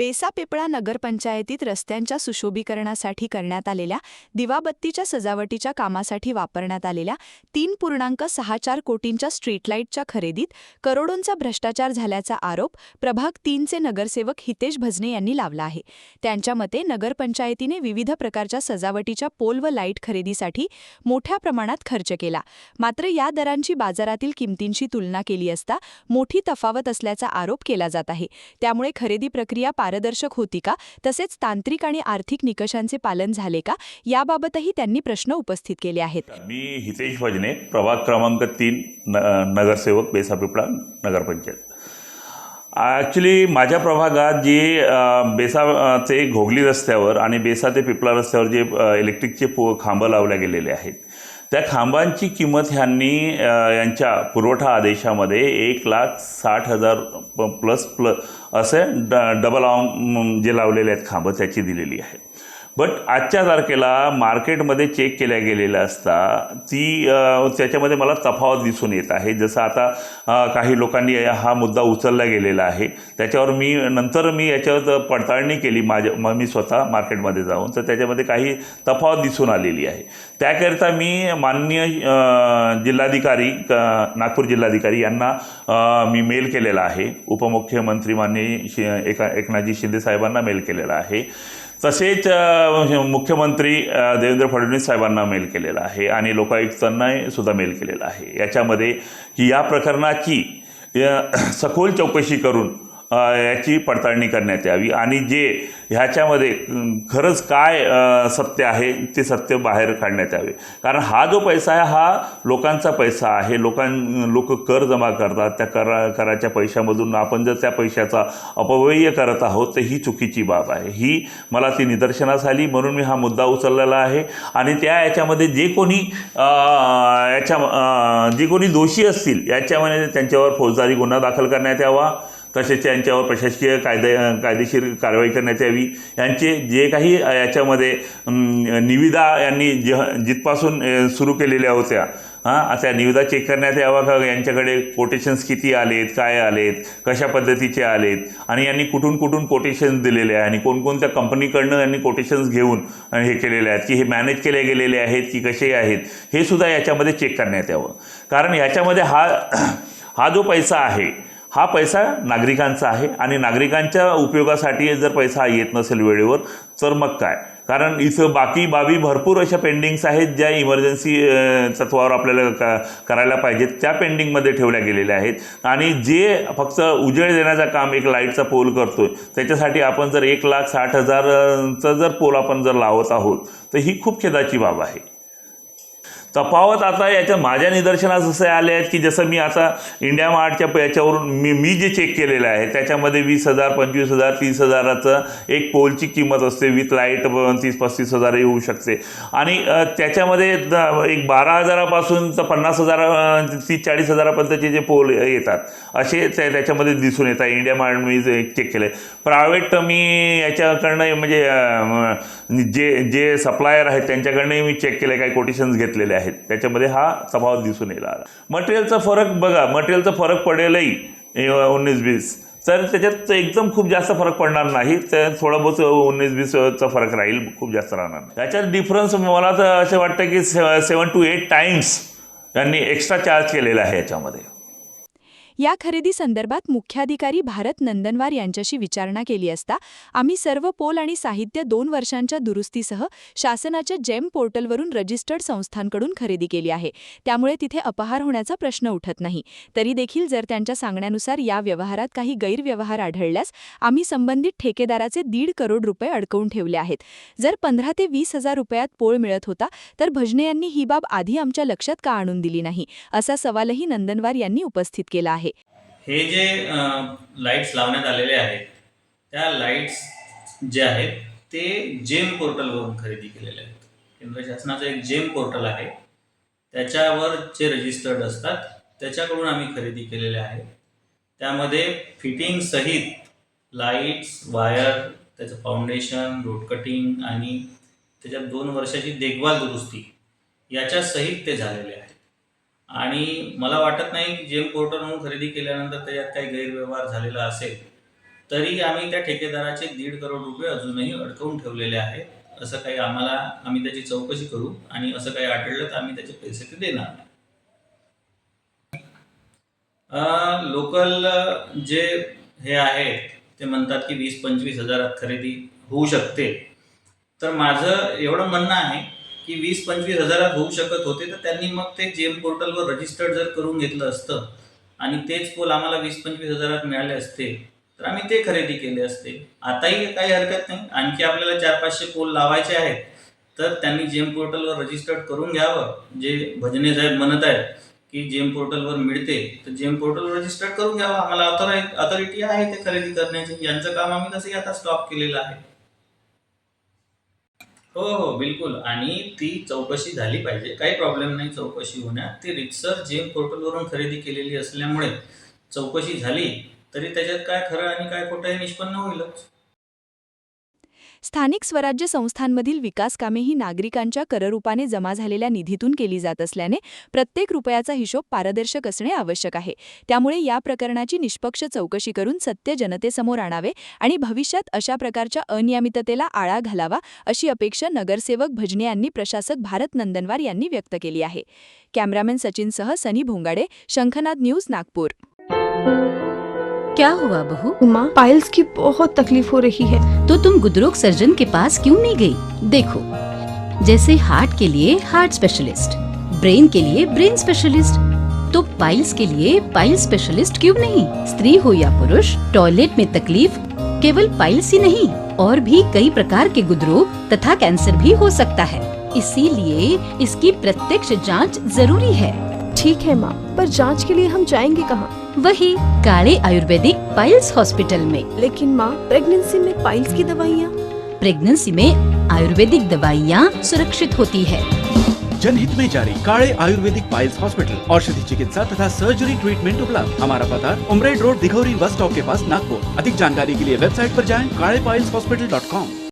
बेसापिपळा नगरपंचायतीत रस्त्यांच्या सुशोभीकरणासाठी करण्यात आलेल्या दिवाबत्तीच्या सजावटीच्या कामासाठी वापरण्यात आलेल्या 3.64 कोटींच्या स्ट्रीट लाईटच्या खरेदीत करोडोंचा भ्रष्टाचार झाल्याचा आरोप प्रभाग 3चे नगरसेवक हितेश भजने यांनी लावला आहे। त्यांच्या मते नगरपंचायतीने विविध प्रकारच्या सजावटीच्या पोल व लाईट खरेदीसाठी मोठ्या प्रमाणात खर्च केला, मात्र या दरांची बाजारातील किमतींशी तुलना केली असता मोठी तफावत असल्याचा आरोप केला जात आहे। त्यामुळे खरेदी प्रक्रिया पारदर्शक होती का, तसेच तांत्रिक आणि आर्थिक निकषांचे पालन झाले का, याबाबतही त्यांनी प्रश्न उपस्थित केले आहेत। मी हितेश भजने, प्रभाग क्रमांक 3, नगरसेवक, बेसापिपळा नगरपंचायत। ॲक्च्युली माझ्या प्रभागात जे बेसाचे घोगली रस्त्यावर आणि बेसा ते पिपळा रस्त्यावर जे इलेक्ट्रिकचे खांब लावले गेलेले आहेत, त्या खांबांची किंमत यांच्या पुरवठा आदेशामध्ये 1,60,000 प्लस असे डबल जे लावलेले आहेत खांब त्याची दिलेली आहे। बट आजच्या तारखेला मार्केटमध्ये चेक केल्या गेलेल्या असता त्याच्यामध्ये मला तफावत दिसून येत आहे। जसं आता काही लोकांनी हा मुद्दा उचलला गेलेला आहे, त्याच्यावर नंतर मी याच्यावर पडताळणी केली मी स्वतः मार्केटमध्ये जाऊन, तर त्याच्यामध्ये काही तफावत दिसून आलेली आहे। त्याकरिता मी माननीय जिल्हाधिकारी, नागपूर जिल्हाधिकारी यांना मी मेल केलेला आहे। उपमुख्यमंत्री माननीय एकनाथजी शिंदे साहेबांना मेल केलेला आहे। तसेच मुख्यमंत्री देवेंद्र फडणवीस साहेबांना मेल केलेला आहे आणि लोकायुक्तांना सुद्धा मेल केलेला आहे। याच्यामध्ये की या प्रकरणाची सखोल चौकशी करून याची पडताळणी करण्यात यावी आणि जे ह्याच्यामध्ये खरंच काय सत्य आहे ते सत्य बाहेर काढण्यात यावे। कारण हा जो पैसा आहे हा लोकांचा पैसा आहे। लोक कर जमा करतात, त्या कराच्या पैशामधून आपण जर त्या पैशाचा अपव्यय करत आहोत तर ही चुकीची बाब आहे। ही मला ती निदर्शनास आली, म्हणून मी हा मुद्दा उचललेला आहे आणि याच्यामध्ये जे कोणी दोषी असतील याच्यामध्ये त्यांच्यावर फौजदारी गुन्हा दाखल करण्यात यावा, तसेच त्यांच्यावर प्रशासकीय कायदेशीर कारवाई करण्यात यावी। यांचे जे काही याच्यामध्ये निविदा यांनी जिथपासून सुरू केलेल्या होत्या त्या निविदा चेक करण्यात यावा का, यांच्याकडे कोटेशन्स किती आलेत, काय आलेत, कशा पद्धतीचे आलेत आणि यांनी कुठून कोटेशन्स दिलेले आहे आणि कोणकोणत्या कंपनीकडनं यांनी कोटेशन्स घेऊन हे केलेले आहेत, की हे मॅनेज केले गेलेले आहेत की कसे आहेत, हे सुद्धा याच्यामध्ये चेक करण्यात यावं। कारण याच्यामध्ये हा जो पैसा आहे हा पैसा नागरिकांचा आहे आणि नागरिकांच्या उपयोगासाठी जर पैसा येत नसेल वेळेवर तर मग काय। कारण इथं बाकी बाबी भरपूर अशा पेंडिंग्स आहेत ज्या इमर्जन्सी तत्वावर आपल्याला करायला पाहिजेत, त्या पेंडिंगमध्ये ठेवल्या गेलेल्या आहेत आणि जे फक्त उजेड देण्याचं काम एक लाईटचा पोल करतोय त्याच्यासाठी आपण जर 1,60,000चा जर पोल आपण जर लावत आहोत तर ही खूप खेदाची बाब आहे। तफावत आता याच्या माझ्या निदर्शनास असे आले आहेत की जसं मी आता इंडिया मार्टच्या याच्यावरून मी जे चेक केलेलं आहे त्याच्यामध्ये 20,000, 25,000, 30,000चं एक पोलची किंमत असते, विथ लाईट 30-35,000 होऊ शकते आणि त्याच्यामध्ये एक 12,000पासून तर 50,000, 30-40,000पर्यंतचे जे पोल येतात असे त्याच्यामध्ये दिसून येतात। इंडिया मार्ट मी चेक केलं आहे। प्रायव्हेट मी याच्याकडनं म्हणजे जे सप्लायर आहेत त्यांच्याकडनंही मी चेक केलं, काही कोटेशन्स घेतलेले आहेत, त्याच्यामध्ये हा तफावत दिसून येईल। मटेरियलचा फरक बघा, मटेरियलचा फरक पडेलही 19-20, तर त्याच्यात एकदम खूप जास्त फरक पडणार नाही, तर थोडा बहुत 19-20चा फरक राहील, खूप जास्त राहणार नाही। याच्यात डिफरन्स मला तर असं वाटतं की 7 to 8 टाइम्स यांनी एक्स्ट्रा चार्ज केलेला आहे याच्यामध्ये। या खरेदी संदर्भात मुख्याधिकारी भारत नंदनवार यांच्याशी विचारणा केली असता आम्ही सर्व पोल आणि साहित्य 2 वर्षांच्या दुरुस्तीसह शासनाच्या जेम पोर्टलवरून रजिस्टर्ड संस्थांकडून खरेदी केली आहे, त्यामुळे तिथे अपहार होण्याचा प्रश्न उठत नाही। तरी देखील जर त्यांच्या सांगण्यानुसार या व्यवहारात काही गैरव्यवहार आढळल्यास आम्ही संबंधित ठेकेदाराचे 1.5 करोड रुपये अडकवून ठेवले आहेत। जर 15,000 ते 20,000 रुपयात पोळ मिळत होता तर भजने यांनी ही बाब आधी आमच्या लक्षात का आणून दिली नाही, असा सवालही नंदनवार यांनी उपस्थित केला आहे। हे जे लाईट्स लावण्यात आलेले आहेत त्या लाईट्स जे आहेत ते जेम पोर्टलवरून खरेदी केलेले आहेत। केंद्र शासनाचं एक जेम पोर्टल आहे, त्याच्यावर जे रजिस्टर्ड असतात त्याच्याकडून आम्ही खरेदी केलेले आहे। त्यामध्ये फिटिंग सहित लाईट्स, वायर, त्याचं फाउंडेशन, रोड कटिंग आणि त्याच्यात 2 वर्षाची देखभाल दुरुस्ती याच्या सहित ते झालेले आहे आणि मला वाटत नाही की जेम पोर्टलवरून खरेदी केल्यानंतर त्याच्यात काही गैरव्यवहार झालेला असेल तरी आम्ही त्या ठेकेदाराचे 1.5 करोड रुपये अजूनही अडकवून ठेवलेले आहेत. असं काही आम्ही त्याची चौकशी करू आणि असं काही आढळलं तर आम्ही त्याचे पैसे ते देणार नाही. लोकल जे हे आहेत ते म्हणतात की 20-25 हजारात खरेदी होऊ शकते. तर माझं एवढं म्हणणं आहे की 20-25 हजारात होऊ शकत होते तर त्यांनी मग ते जेम पोर्टलवर रजिस्टर्ड जर करून घेतलं असतं आणि तेच पोल आम्हाला 20-25 हजारात मिळाले असते तर आम्ही ते खरेदी केले असते. आताही काही हरकत नाही. आणखी आपल्याला 400-500 पोल लावायचे आहेत तर त्यांनी जेम पोर्टलवर रजिस्टर्ड करून घ्यावं. जे भजने साहेब म्हणत आहेत की जेम पोर्टलवर मिळते तर जेम पोर्टलवर रजिस्टर्ड करून घ्यावं. आम्हाला ऑथॉरिटी आहे ते खरेदी करण्याची. यांचं काम आम्ही तसंही आता स्टॉप केलेलं आहे. हो बिलकुल. आणि ती चौकशी झाली पाहिजे. काही प्रॉब्लेम नाही चौकशी होण्यात. ती रितसर जेम पोर्टलवरून खरेदी केलेली असल्यामुळे चौकशी झाली तरी त्याच्यात काय खरं आणि काय खोटं हे निष्पन्न होईलच. स्थानिक स्वराज्य संस्थांमधील विकास कामे ही नागरिकांच्या कररूपाने जमा झालेल्या निधीतून केली जात असल्याने प्रत्येक रुपयाचा हिशोब पारदर्शक असणे आवश्यक आहे. त्यामुळे या प्रकरणाची निष्पक्ष चौकशी करून सत्य जनतेसमोर आणावे आणि भविष्यात अशा प्रकारच्या अनियमिततेला आळा घालावा अशी अपेक्षा नगरसेवक भजने यांनी प्रशासक भारत नंदनवार यांनी व्यक्त केली आहे. कॅमेरामॅन सचिनसह सनी भोंगाडे, शंखनाद न्यूज, नागपूर. क्या हुआ बहू? माँ, पाइल्स की बहुत तकलीफ हो रही है। तो तुम गुदरोग सर्जन के पास क्यों नहीं गई? देखो, जैसे हार्ट के लिए हार्ट स्पेशलिस्ट, ब्रेन के लिए ब्रेन स्पेशलिस्ट, तो पाइल्स के लिए पाइल स्पेशलिस्ट क्यों नहीं? स्त्री हो या पुरुष, टॉयलेट में तकलीफ केवल पाइल्स ही नहीं और भी कई प्रकार के गुदरोग तथा कैंसर भी हो सकता है. इसीलिए इसकी प्रत्यक्ष जांच जरूरी है. ठीक है माँ, पर जांच के लिए हम जाएंगे कहाँ? वही काले आयुर्वेदिक पाइल्स हॉस्पिटल में. लेकिन माँ, प्रेगनेंसी में पाइल्स की दवाइयाँ? प्रेगनेंसी में आयुर्वेदिक दवाइयाँ सुरक्षित होती है. जनहित में जारी काले आयुर्वेदिक पाइल्स हॉस्पिटल, औषधि चिकित्सा तथा सर्जरी ट्रीटमेंट उपलब्ध. हमारा पता उमरेड रोड, दिघौरी बस स्टॉप के पास, नागपुर. अधिक जानकारी के लिए वेबसाइट पर जाएं kalepileshhospital.com.